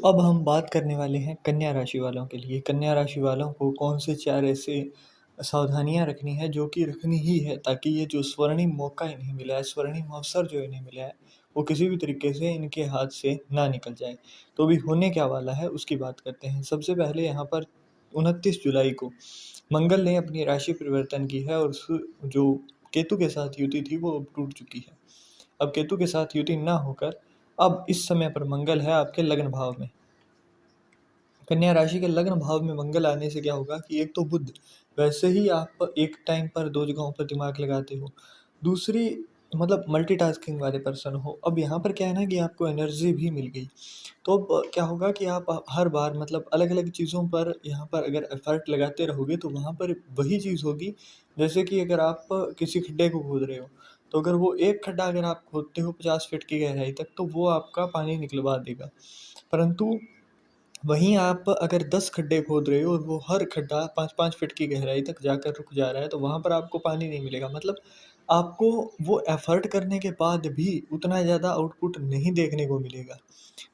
अब हम बात करने वाले हैं कन्या राशि वालों के लिए। कन्या राशि वालों को कौन से 4 ऐसे सावधानियाँ रखनी है जो कि रखनी ही है, ताकि ये जो स्वर्णिम मौका इन्हें मिला है, स्वर्णिम अवसर जो इन्हें मिला है, वो किसी भी तरीके से इनके हाथ से ना निकल जाए। तो अभी होने क्या वाला है उसकी बात करते हैं। सबसे पहले यहाँ पर 29 जुलाई को मंगल ने अपनी राशि परिवर्तन की है और जो केतु के साथ युति थी वो अब टूट चुकी है। अब केतु के साथ युति ना होकर अब इस समय पर मंगल है आपके लग्न भाव में। कन्या राशि के लग्न भाव में मंगल आने से क्या होगा कि एक तो बुध, वैसे ही आप एक टाइम पर 2 जगहों पर दिमाग लगाते हो। दूसरी मतलब मल्टीटास्किंग वाले पर्सन हो। अब यहाँ पर क्या है ना कि आपको एनर्जी भी मिल गई। तो अब क्या होगा कि आप हर बार मतलब अलग-अलग चीज़ों पर यहाँ पर अगर एफ़र्ट लगाते रहोगे तो वहाँ पर वही चीज़ होगी। जैसे कि अगर आप किसी खड्डे को खोद रहे हो, तो अगर वो एक खड्डा अगर आप खोदते हो 50 फीट की गहराई तक, तो वो आपका पानी निकलवा देगा। परंतु वहीं आप अगर 10 खड्डे खोद रहे हो और वो हर खड्डा 5-5 फीट की गहराई तक जाकर रुक जा रहा है, तो वहाँ पर आपको पानी नहीं मिलेगा। मतलब आपको वो एफ़र्ट करने के बाद भी उतना ज़्यादा आउटपुट नहीं देखने को मिलेगा।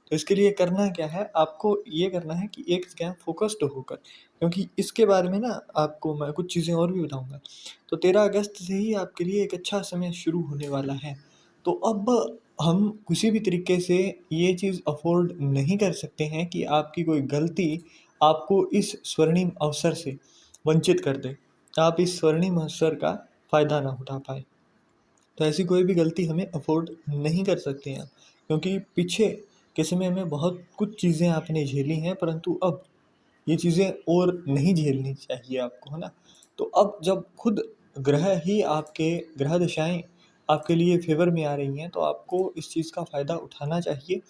तो इसके लिए करना क्या है, आपको ये करना है कि एक जगह फ़ोकस्ड होकर, क्योंकि इसके बारे में ना आपको मैं कुछ चीज़ें और भी बताऊँगा। तो 13 अगस्त से ही आपके लिए एक अच्छा समय शुरू होने वाला है। तो अब हम किसी भी तरीके से ये चीज़ अफ़ोर्ड नहीं कर सकते हैं कि आपकी कोई गलती आपको इस स्वर्णिम अवसर से वंचित कर दे। आप इस स्वर्णिम अवसर का फ़ायदा ना उठा पाएँ। तो ऐसी कोई भी गलती हमें अफ़ोर्ड नहीं कर सकते हैं, क्योंकि पीछे के समय में बहुत कुछ चीज़ें आपने झेली हैं, परंतु अब ये चीज़ें और नहीं झेलनी चाहिए आपको, है ना? तो अब जब खुद ग्रह ही आपके ग्रह दशाएँ आपके लिए फ़ेवर में आ रही हैं, तो आपको इस चीज़ का फ़ायदा उठाना चाहिए।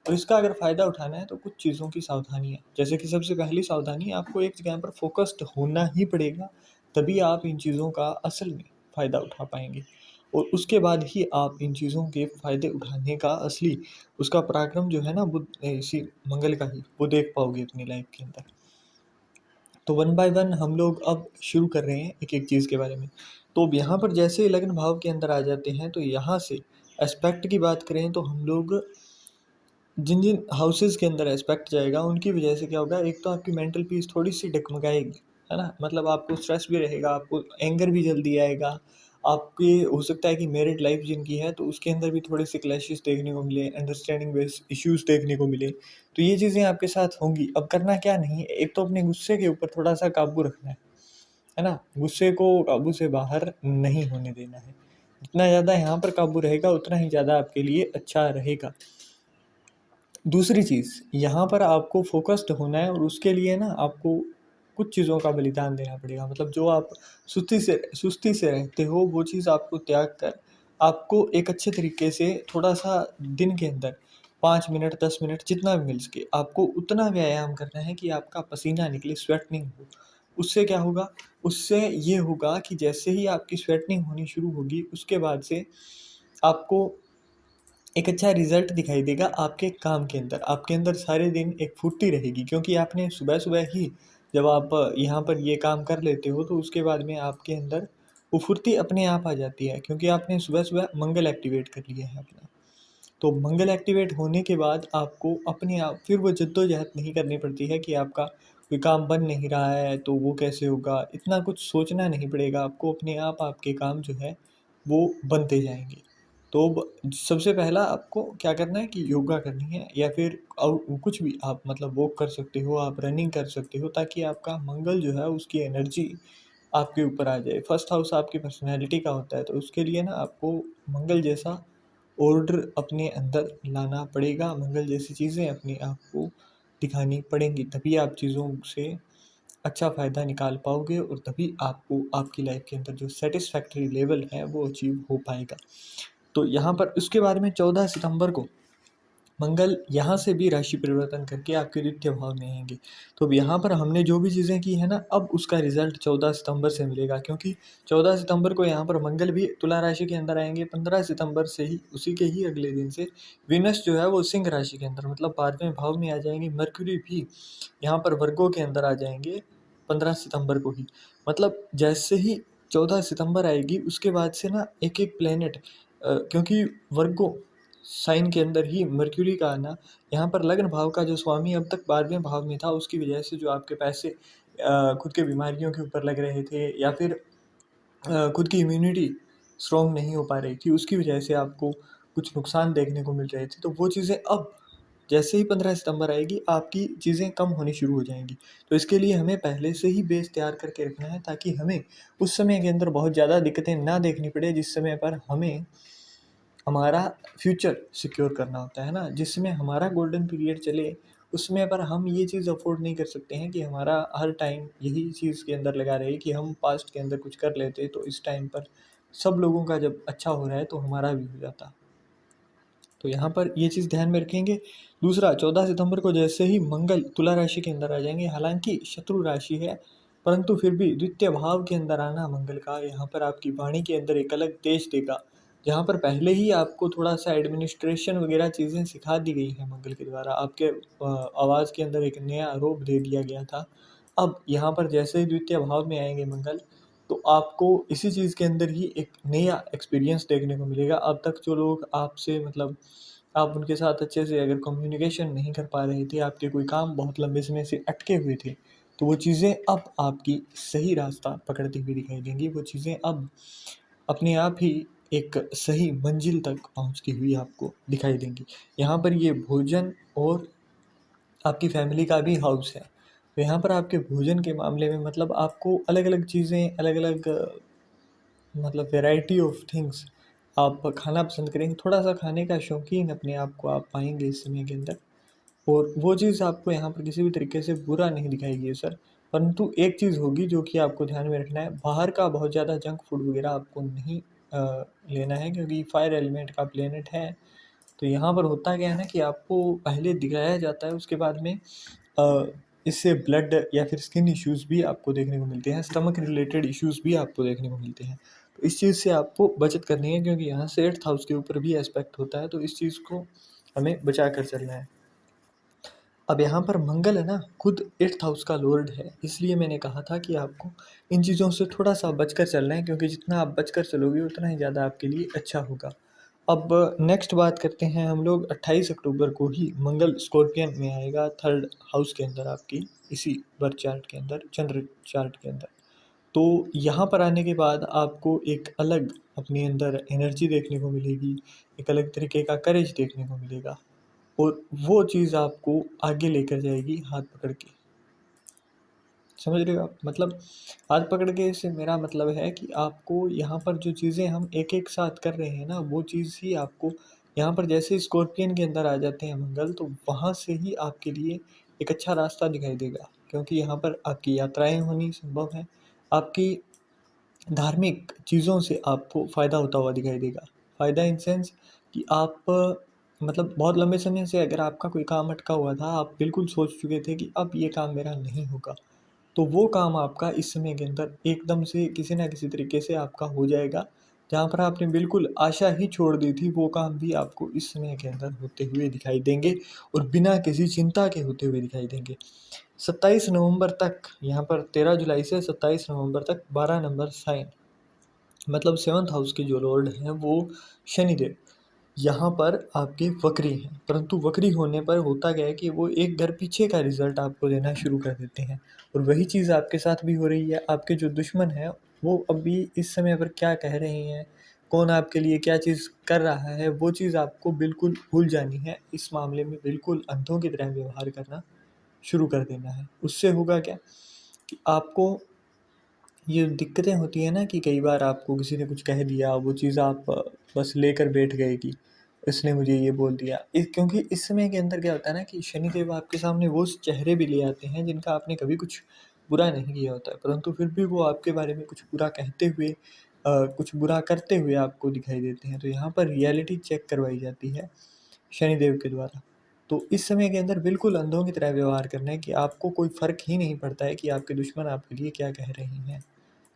और इसका अगर फ़ायदा उठाना है तो कुछ चीज़ों की सावधानी है। जैसे कि सबसे पहली सावधानी, आपको एक जगह पर फ़ोकस्ड होना ही पड़ेगा, तभी आप इन चीज़ों का असल में फ़ायदा उठा पाएँगे। और उसके बाद ही आप इन चीज़ों के फ़ायदे उठाने का असली उसका पराक्रम जो है ना इसी मंगल का ही, वो देख पाओगे अपनी लाइफ़ के अंदर। तो वन बाय वन हम लोग अब शुरू कर रहे हैं एक-एक चीज़ के बारे में। तो अब यहाँ पर जैसे ही लग्न भाव के अंदर आ जाते हैं, तो यहाँ से एस्पेक्ट की बात करें तो हम लोग जिन-जिन हाउसेज़ के अंदर एस्पेक्ट जाएगा, उनकी वजह से क्या होगा, एक तो आपकी मेंटल पीस थोड़ी-सी डगमगाएगी, है ना? मतलब आपको स्ट्रेस भी रहेगा, आपको एंगर भी जल्दी आएगा। आपकी हो सकता है कि मैरिड लाइफ़ जिनकी है, तो उसके अंदर भी थोड़े-से क्लैशेज़ देखने को मिले, अंडरस्टैंडिंग बेस्ड इश्यूज़ देखने को मिले। तो ये चीज़ें आपके साथ होंगी। अब करना क्या नहीं है, एक तो अपने गुस्से के ऊपर थोड़ा-सा काबू रखना है ना? गुस्से को काबू से बाहर नहीं होने देना है। जितना ज़्यादा यहाँ पर काबू रहेगा, उतना ही ज़्यादा आपके लिए अच्छा रहेगा। दूसरी चीज़, यहाँ पर आपको फ़ोकस्ड होना है और उसके लिए ना आपको कुछ चीज़ों का बलिदान देना पड़ेगा। मतलब जो आप सुस्ती से रहते हो, वो चीज़ आपको त्याग कर आपको एक अच्छे तरीके से थोड़ा-सा दिन के अंदर 5 मिनट, 10 मिनट जितना भी मिल सके, आपको उतना व्यायाम करना है कि आपका पसीना निकले, स्वेटनिंग हो। उससे क्या होगा? उससे ये होगा कि जैसे ही आपकी स्वेटनिंग होनी शुरू होगी, उसके बाद से आपको एक अच्छा रिज़ल्ट दिखाई देगा आपके काम के अंदर। आपके अंदर सारे दिन एक फुर्ती रहेगी, क्योंकि आपने सुबह-सुबह ही जब आप यहाँ पर ये काम कर लेते हो, तो उसके बाद में आपके अंदर वो फुर्ती अपने आप आ जाती है, क्योंकि आपने सुबह-सुबह मंगल एक्टिवेट कर लिया है अपना। तो मंगल एक्टिवेट होने के बाद आपको अपने आप फिर वो जद्दोजहद नहीं करनी पड़ती है कि आपका कोई काम बन नहीं रहा है, तो वो कैसे होगा? इतना कुछ सोचना नहीं पड़ेगा आपको, अपने आप आपके काम जो है, वो बनते जाएँगे। तो ब सबसे पहला आपको क्या करना है कि योगा करनी है, या फिर कुछ भी आप मतलब वॉक कर सकते हो, आप रनिंग कर सकते हो, ताकि आपका मंगल जो है उसकी एनर्जी आपके ऊपर आ जाए। फर्स्ट हाउस आपकी पर्सनैलिटी का होता है, तो उसके लिए ना आपको मंगल जैसा ऑर्डर अपने अंदर लाना पड़ेगा, मंगल जैसी चीज़ें अपने आप को दिखानी पड़ेंगी, तभी आप चीज़ों से अच्छा फ़ायदा निकाल पाओगे और तभी आपको आपकी लाइफ़ के अंदर जो सैटिस्फैक्टरी लेवल है, वो अचीव हो पाएगा। तो यहाँ पर उसके बारे में 14 सितंबर को मंगल यहाँ से भी राशि परिवर्तन करके आपके द्वितीय भाव में आएँगे। तो अब यहाँ पर हमने जो भी चीज़ें की है ना, अब उसका रिज़ल्ट 14 सितंबर से मिलेगा, क्योंकि 14 सितंबर को यहाँ पर मंगल भी तुला राशि के अंदर आएँगे। 15 सितंबर से ही उसी के ही अगले दिन से वीनस जो है वो सिंह राशि के अंदर मतलब 12वें भाव में आ जाएँगी। मर्क्यूरी भी यहाँ पर वर्गों के अंदर आ जाएँगे 15 सितंबर को ही। मतलब जैसे ही 14 सितंबर आएगी, उसके बाद से ना एक-एक प्लैनेट क्योंकि वर्गों साइन के अंदर ही मर्क्यूरी का आना, यहाँ पर लग्न भाव का जो स्वामी अब तक 12वें भाव में था, उसकी वजह से जो आपके पैसे खुद के बीमारियों के ऊपर लग रहे थे, या फिर खुद की इम्यूनिटी स्ट्रॉन्ग नहीं हो पा रही थी, उसकी वजह से आपको कुछ नुकसान देखने को मिल रहे थे, तो वो चीज़ें अब जैसे ही 15 सितंबर आएगी आपकी चीज़ें कम होनी शुरू हो जाएंगी। तो इसके लिए हमें पहले से ही बेस तैयार करके रखना है, ताकि हमें उस समय के अंदर बहुत ज़्यादा दिक्कतें ना देखनी पड़े, जिस समय पर हमें हमारा फ्यूचर सिक्योर करना होता है ना, जिस समय हमारा गोल्डन पीरियड चले, उस समय पर हम ये चीज़ अफोर्ड नहीं कर सकते हैं कि हमारा हर टाइम यही चीज़ के अंदर लगा रहे कि हम पास्ट के अंदर कुछ कर लेते तो इस टाइम पर सब लोगों का जब अच्छा हो रहा है तो हमारा भी हो जाता। तो यहाँ पर ये चीज़ ध्यान में रखेंगे। दूसरा, 14 सितंबर को जैसे ही मंगल तुला राशि के अंदर आ जाएंगे, हालांकि शत्रु राशि है, परंतु फिर भी द्वितीय भाव के अंदर आना मंगल का यहाँ पर आपकी वाणी के अंदर एक अलग तेज देगा। जहाँ पर पहले ही आपको थोड़ा सा एडमिनिस्ट्रेशन वगैरह चीज़ें सिखा दी गई है मंगल के द्वारा, आपके आवाज़ के अंदर एक नया रूप दे दिया गया था। अब यहाँ पर जैसे ही द्वितीय भाव में आएंगे मंगल, तो आपको इसी चीज़ के अंदर ही एक नया एक्सपीरियंस देखने को मिलेगा। अब तक जो लोग आपसे मतलब आप उनके साथ अच्छे से अगर कम्युनिकेशन नहीं कर पा रहे थे, आपके कोई काम बहुत लंबे समय से अटके हुए थे, तो वो चीज़ें अब आपकी सही रास्ता पकड़ती हुई दिखाई देंगी। वो चीज़ें अब अपने आप ही एक सही मंजिल तक पहुंचती हुई आपको दिखाई देंगी। यहाँ पर ये भोजन और आपकी फैमिली का भी हाउस है, तो यहाँ पर आपके भोजन के मामले में मतलब आपको अलग अलग चीज़ें, अलग अलग मतलब वैरायटी ऑफ थिंग्स आप खाना पसंद करेंगे, थोड़ा सा खाने का शौकीन अपने आप को आप पाएंगे इस समय के अंदर। और वो चीज़ आपको यहाँ पर किसी भी तरीके से बुरा नहीं दिखाएगी सर, परंतु एक चीज़ होगी जो कि आपको ध्यान में रखना है, बाहर का बहुत ज़्यादा जंक फूड वगैरह आपको नहीं लेना है, क्योंकि फायर एलिमेंट का प्लेनेट है। तो यहाँ पर होता क्या है ना कि आपको पहले दिखाया जाता है, उसके बाद में अ, इससे ब्लड या फिर स्किन इश्यूज़ भी आपको देखने को मिलते हैं, स्टमक रिलेटेड इश्यूज़ भी आपको देखने को मिलते हैं। तो इस चीज़ से आपको बचत करनी है, क्योंकि यहाँ से 8th हाउस के ऊपर भी एस्पेक्ट होता है, तो इस चीज़ को हमें बचा कर चलना है। अब यहाँ पर मंगल है ना, खुद 8th हाउस का लॉर्ड है, इसलिए मैंने कहा था कि आपको इन चीज़ों से थोड़ा सा बचकर चलना है, क्योंकि जितना आप बचकर चलोगे उतना ही ज़्यादा आपके लिए अच्छा होगा। अब नेक्स्ट बात करते हैं हम लोग, 28 अक्टूबर को ही मंगल स्कॉर्पियन में आएगा, 3rd हाउस के अंदर आपकी, इसी बर्थ चार्ट के अंदर, चंद्र चार्ट के अंदर। तो यहाँ पर आने के बाद आपको एक अलग अपने अंदर एनर्जी देखने को मिलेगी, एक अलग तरीके का करेज देखने को मिलेगा, और वो चीज़ आपको आगे लेकर जाएगी हाथ पकड़ के। समझ रहे हो आप? मतलब हाथ पकड़ के से मेरा मतलब है कि आपको यहाँ पर जो चीज़ें हम एक-एक साथ कर रहे हैं ना, वो चीज़ ही आपको यहाँ पर जैसे स्कॉर्पियन के अंदर आ जाते हैं मंगल, तो वहाँ से ही आपके लिए एक अच्छा रास्ता दिखाई देगा। क्योंकि यहाँ पर आपकी यात्राएँ होनी संभव हैं, आपकी धार्मिक चीज़ों से आपको फ़ायदा होता हुआ दिखाई देगा। फ़ायदा इन सेंस कि आप मतलब बहुत लंबे समय से अगर आपका कोई काम अटका हुआ था, आप बिल्कुल सोच चुके थे कि अब ये काम मेरा नहीं होगा, तो वो काम आपका इस समय के अंदर एकदम से किसी न किसी तरीके से आपका हो जाएगा। जहाँ पर आपने बिल्कुल आशा ही छोड़ दी थी, वो काम भी आपको इस समय के अंदर होते हुए दिखाई देंगे, और बिना किसी चिंता के होते हुए दिखाई देंगे। 27 नवंबर तक, यहाँ पर 13 जुलाई से 27 नवंबर तक 12 नंबर साइन, मतलब 7th हाउस के जो लॉर्ड हैं वो शनिदेव, यहाँ पर आपके वक्री हैं, परंतु वक्री होने पर होता क्या है कि वो एक घर पीछे का रिजल्ट आपको देना शुरू कर देते हैं, और वही चीज़ आपके साथ भी हो रही है। आपके जो दुश्मन हैं वो अभी इस समय पर क्या कह रहे हैं, कौन आपके लिए क्या चीज़ कर रहा है, वो चीज़ आपको बिल्कुल भूल जानी है। इस मामले में बिल्कुल अंधों की तरह व्यवहार करना शुरू कर देना है। उससे होगा क्या कि आपको ये दिक्कतें होती है ना कि कई बार आपको किसी ने कुछ कह दिया, वो चीज़ आप बस लेकर बैठ गए कि इसने मुझे ये बोल दिया। क्योंकि इस समय के अंदर क्या होता है ना कि शनिदेव आपके सामने वो चेहरे भी ले आते हैं जिनका आपने कभी कुछ बुरा नहीं किया होता है, परंतु फिर भी वो आपके बारे में कुछ बुरा कहते हुए, कुछ बुरा करते हुए आपको दिखाई देते हैं। तो यहाँ पर रियलिटी चेक करवाई जाती है शनिदेव के द्वारा। तो इस समय के अंदर बिल्कुल अंधों की तरह व्यवहार करना है कि आपको कोई फ़र्क ही नहीं पड़ता है कि आपके दुश्मन आपके लिए क्या कह रहे हैं।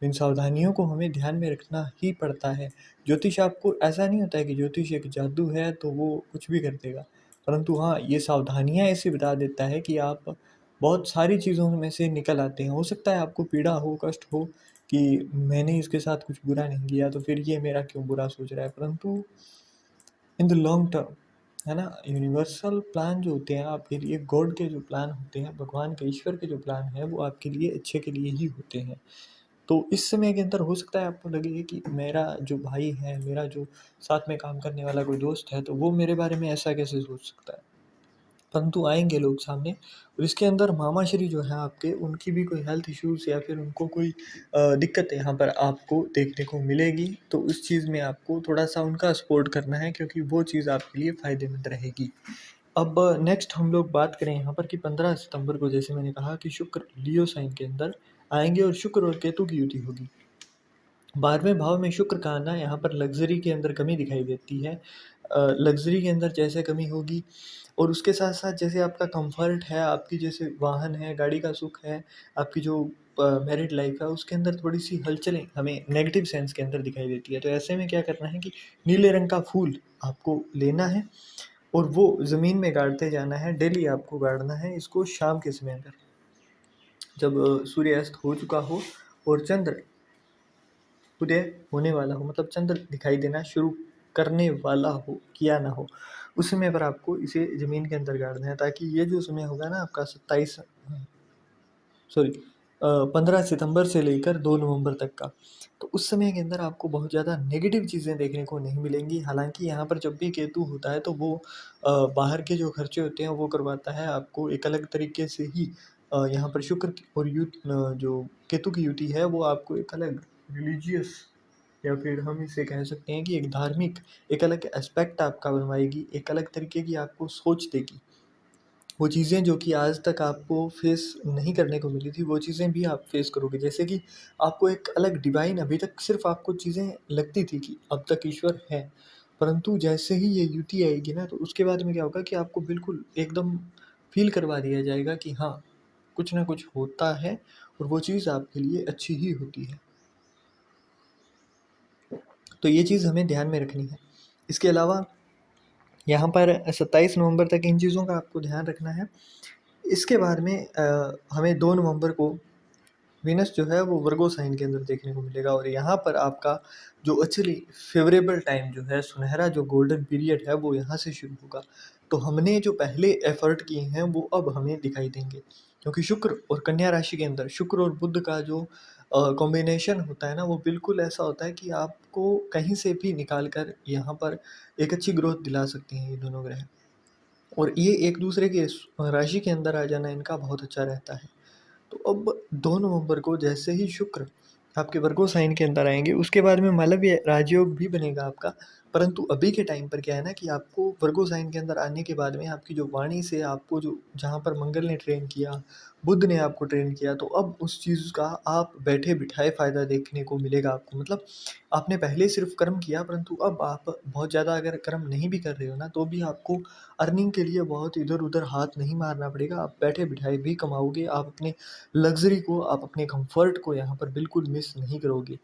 इन सावधानियों को हमें ध्यान में रखना ही पड़ता है। ज्योतिष आपको ऐसा नहीं होता है कि ज्योतिष एक जादू है तो वो कुछ भी कर देगा, परंतु हाँ, ये सावधानियाँ ऐसी बता देता है कि आप बहुत सारी चीज़ों में से निकल आते हैं। हो सकता है आपको पीड़ा हो, कष्ट हो कि मैंने इसके साथ कुछ बुरा नहीं किया तो फिर ये मेरा क्यों बुरा सोच रहा है, परंतु इन द लॉन्ग टर्म, है ना? यूनिवर्सल प्लान जो होते हैं आपके लिए, गॉड के जो प्लान होते हैं, भगवान के, ईश्वर के जो प्लान हैं, वो आपके लिए अच्छे के लिए ही होते हैं। तो इस समय के अंदर हो सकता है आपको लगे कि मेरा जो भाई है, मेरा जो साथ में काम करने वाला कोई दोस्त है, तो वो मेरे बारे में ऐसा कैसे सोच सकता है? परंतु आएँगे लोग सामने और इसके अंदर मामाश्री जो हैं आपके, उनकी भी कोई हेल्थ इश्यूज़ या फिर उनको कोई दिक्कत यहाँ पर आपको देखने को मिलेगी, तो उस चीज़ में आपको थोड़ा-सा उनका सपोर्ट करना है, क्योंकि वो चीज़ आपके लिए फ़ायदेमंद रहेगी। अब नेक्स्ट हम लोग बात करें यहाँ पर कि 15 सितंबर को, जैसे मैंने कहा कि शुक्र लियो साइन के अंदर आएँगे और शुक्र और केतु की युति होगी। 12वें भाव में शुक्र का आना यहाँ पर लग्ज़री के अंदर कमी दिखाई देती है। लग्ज़री के अंदर जैसे कमी होगी और उसके साथ-साथ जैसे आपका कम्फ़र्ट है, आपकी जैसे वाहन है, गाड़ी का सुख है, आपकी जो मैरिड लाइफ़ है, उसके अंदर थोड़ी-सी हलचलें हमें नेगेटिव सेंस के अंदर दिखाई देती है। तो ऐसे में क्या करना है कि नीले रंग का फूल आपको लेना है और वो ज़मीन में गाड़ते जाना है, डेली आपको गाड़ना है इसको शाम के समय पर। जब सूर्यास्त हो चुका हो और चंद्र उदय होने वाला हो, मतलब चंद्र दिखाई देना शुरू करने वाला हो, किया ना हो, उस समय पर आपको इसे ज़मीन के अंदर गाड़ना है, ताकि ये जो समय होगा ना आपका 15 सितंबर से लेकर 2 नवंबर तक का, तो उस समय के अंदर आपको बहुत ज़्यादा नेगेटिव चीज़ें देखने को नहीं मिलेंगी। हालाँकि यहाँ पर जब भी केतु होता है तो वो बाहर के जो खर्चे होते हैं वो करवाता है आपको एक अलग तरीके से ही। यहाँ पर शुक्र की और जो केतु की युति है वो आपको एक अलग रिलीजियस, या फिर हम इसे कह सकते हैं कि एक धार्मिक, एक अलग एस्पेक्ट आपका बनवाएगी, एक अलग तरीके की आपको सोच देगी। वो चीज़ें जो कि आज तक आपको फेस नहीं करने को मिली थी, वो चीज़ें भी आप फेस करोगे। जैसे कि आपको एक अलग डिवाइन, अभी तक सिर्फ़ आपको चीज़ें लगती थी कि अब तक ईश्वर है, परंतु जैसे ही ये युति आएगी ना, तो उसके बाद में क्या होगा कि आपको बिल्कुल एकदम फ़ील करवा दिया जाएगा कि हाँ, कुछ ना कुछ होता है और वो चीज़ आपके लिए अच्छी ही होती है। तो ये चीज़ हमें ध्यान में रखनी है। इसके अलावा यहाँ पर 27 नवंबर तक इन चीज़ों का आपको ध्यान रखना है। इसके बाद में हमें 2 नवंबर को वीनस जो है वो वर्गो साइन के अंदर देखने को मिलेगा और यहाँ पर आपका जो एक्चुअली फेवरेबल टाइम जो है, सुनहरा जो गोल्डन पीरियड है, वो यहाँ से शुरू होगा। तो हमने जो पहले एफर्ट किए हैं वो अब हमें दिखाई देंगे, क्योंकि शुक्र और कन्या राशि के अंदर शुक्र और बुध का जो कॉम्बिनेशन होता है ना, वो बिल्कुल ऐसा होता है कि आपको कहीं से भी निकाल कर यहाँ पर एक अच्छी ग्रोथ दिला सकते हैं ये दोनों ग्रह। और ये एक दूसरे के राशि के अंदर आ जाना इनका बहुत अच्छा रहता है। तो अब 2 नवंबर को जैसे ही शुक्र आपके वर्गो साइन के अंदर आएँगे, उसके बाद में मालव्य राजयोग भी बनेगा आपका। परंतु अभी के टाइम पर क्या है ना कि आपको वर्गो साइन के अंदर आने के बाद में आपकी जो वाणी से आपको जो जहाँ पर मंगल ने ट्रेन किया, बुध ने आपको ट्रेन किया, तो अब उस चीज़ का आप बैठे-बिठाए फ़ायदा देखने को मिलेगा आपको। मतलब आपने पहले सिर्फ़ कर्म किया, परंतु अब आप बहुत ज़्यादा अगर कर्म नहीं भी कर रहे हो ना, तो भी आपको अर्निंग के लिए बहुत इधर-उधर हाथ नहीं मारना पड़ेगा। आप बैठे-बिठाए भी कमाओगे। आप अपने लग्ज़री को, आप अपने कम्फ़र्ट को यहाँ पर बिल्कुल मिस नहीं करोगे।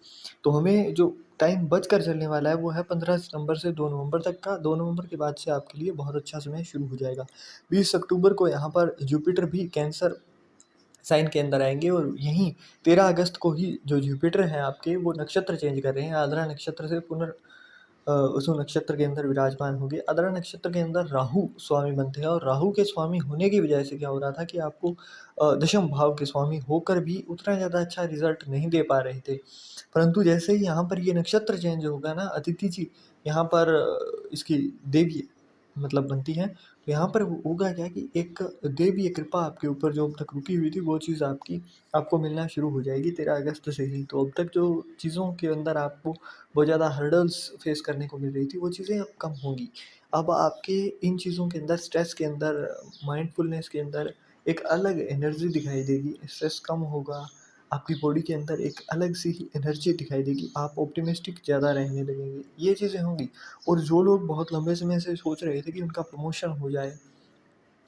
तो हमें जो टाइम बच कर चलने वाला है वो है 15 सितंबर से 2 नवंबर तक का। 2 नवंबर के बाद से आपके लिए बहुत अच्छा समय शुरू हो जाएगा। 20 अक्टूबर को यहाँ पर जुपिटर भी कैंसर साइन के अंदर आएँगे और यहीं 13 अगस्त को ही जो जुपिटर हैं आपके, वो नक्षत्र चेंज कर रहे हैं। आद्रा नक्षत्र से उस नक्षत्र के अंदर विराजमान होंगे। आद्रा नक्षत्र के अंदर राहु स्वामी बनते हैं और राहु के स्वामी होने की वजह से क्या हो रहा था कि आपको दशम भाव के स्वामी होकर भी उतना ज़्यादा अच्छा रिज़ल्ट नहीं दे पा रहे थे। परंतु जैसे ही यहाँ पर ये नक्षत्र चेंज होगा ना, अदिति जी यहाँ पर इसकी देवी मतलब बनती हैं, तो यहाँ पर होगा क्या कि एक दैवीय कृपा आपके ऊपर जो अब तक रुकी हुई थी, वो चीज़ आपको मिलना शुरू हो जाएगी 13 अगस्त से ही। तो अब तक जो चीज़ों के अंदर आपको बहुत ज़्यादा हर्डल्स फेस करने को मिल रही थी, वो चीज़ें अब कम होंगी। अब आपके इन चीज़ों के अंदर, स्ट्रेस के अंदर, माइंडफुलनेस के अंदर एक अलग एनर्जी दिखाई देगी, स्ट्रेस कम होगा, आपकी बॉडी के अंदर एक अलग सी ही एनर्जी दिखाई देगी, आप ऑप्टिमिस्टिक ज़्यादा रहने लगेंगे, ये चीज़ें होंगी। और जो लोग बहुत लंबे समय से सोच रहे थे कि उनका प्रमोशन हो जाए,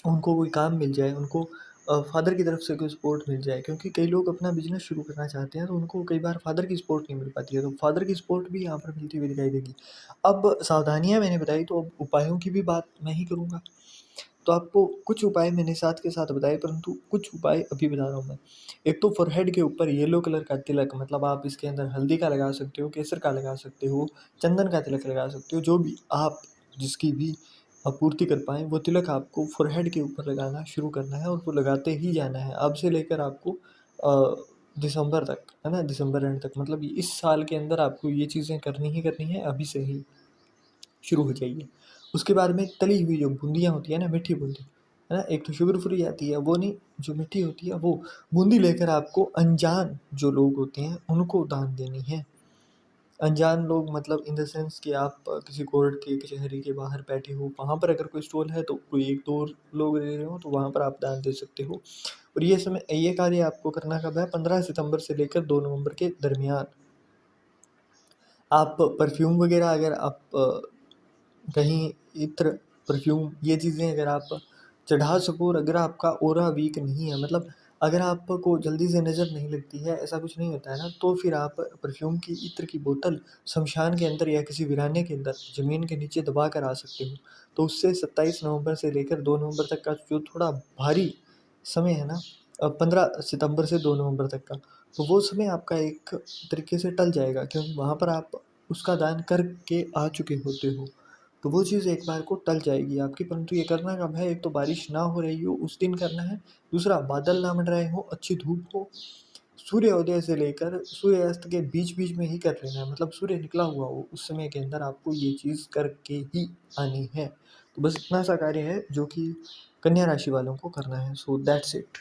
उनको कोई काम मिल जाए, उनको फ़ादर की तरफ से कोई सपोर्ट मिल जाए, क्योंकि कई लोग अपना बिज़नेस शुरू करना चाहते हैं, तो उनको कई बार फ़ादर की सपोर्ट नहीं मिल पाती है, तो फ़ादर की सपोर्ट भी यहाँ पर मिलती हुई दिखाई देगी। अब सावधानियाँ मैंने बताई, तो अब उपायों की भी बात मैं ही करूँगा। तो आपको कुछ उपाय मैंने साथ के साथ बताए, परंतु कुछ उपाय अभी बता रहा हूँ मैं। एक तो फ़ोरहेड के ऊपर येलो कलर का तिलक, मतलब आप इसके अंदर हल्दी का लगा सकते हो, केसर का लगा सकते हो, चंदन का तिलक लगा सकते हो, जो भी आप जिसकी भी आपूर्ति कर पाएँ, वो तिलक आपको फ़ोरहेड के ऊपर लगाना शुरू करना है और वो लगाते ही जाना है। अब से लेकर आपको दिसंबर तक, है ना? दिसंबर एंड तक, मतलब इस साल के अंदर आपको ये चीज़ें करनी ही करनी है, अभी से ही शुरू हो जाइए। उसके बाद में तली हुई जो बूंदियाँ होती हैं ना, मीठी बूंदी, है ना? एक तो शुगर फ्री आती है, वो नहीं, जो मीठी होती है वो बूंदी लेकर आपको अनजान जो लोग होते हैं उनको दान देनी है। अनजान लोग मतलब इन द सेंस कि आप किसी कोर्ट के कचहरी के बाहर बैठे हो, वहाँ पर अगर कोई स्टॉल है तो कोई 1-2 लोग दे रहे हो तो वहाँ पर आप दान दे सकते हो। और ये कार्य आपको करना कब है? 15 सितंबर से लेकर 2 नवंबर के दरमियान। आप परफ्यूम वगैरह अगर आप कहीं इत्र, परफ्यूम, ये चीज़ें अगर आप चढ़ा सको, और अगर आपका ऑरा वीक नहीं है, मतलब अगर आपको जल्दी से नज़र नहीं लगती है, ऐसा कुछ नहीं होता है ना, तो फिर आप परफ्यूम की इत्र की बोतल शमशान के अंदर या किसी वीराने के अंदर ज़मीन के नीचे दबा कर आ सकते हो। तो उससे 27 नवंबर से लेकर 2 नवंबर तक का जो थोड़ा भारी समय है ना, 15 सितंबर से 2 नवंबर तक का, तो वो समय आपका एक तरीके से टल जाएगा, क्योंकि वहाँ पर आप उसका दान करके आ चुके होते हो। तो वो चीज़ एक बार को टल जाएगी आपकी, परंतु ये करना कब है? एक तो बारिश ना हो रही हो उस दिन करना है, दूसरा बादल ना मंडराए हो, अच्छी धूप हो, सूर्योदय से लेकर सूर्यास्त के बीच-बीच में ही कर लेना है, मतलब सूर्य निकला हुआ हो, उस समय के अंदर आपको ये चीज़ करके ही आनी है। तो बस इतना सा कार्य है जो कि कन्या राशि वालों को करना है। So that's it.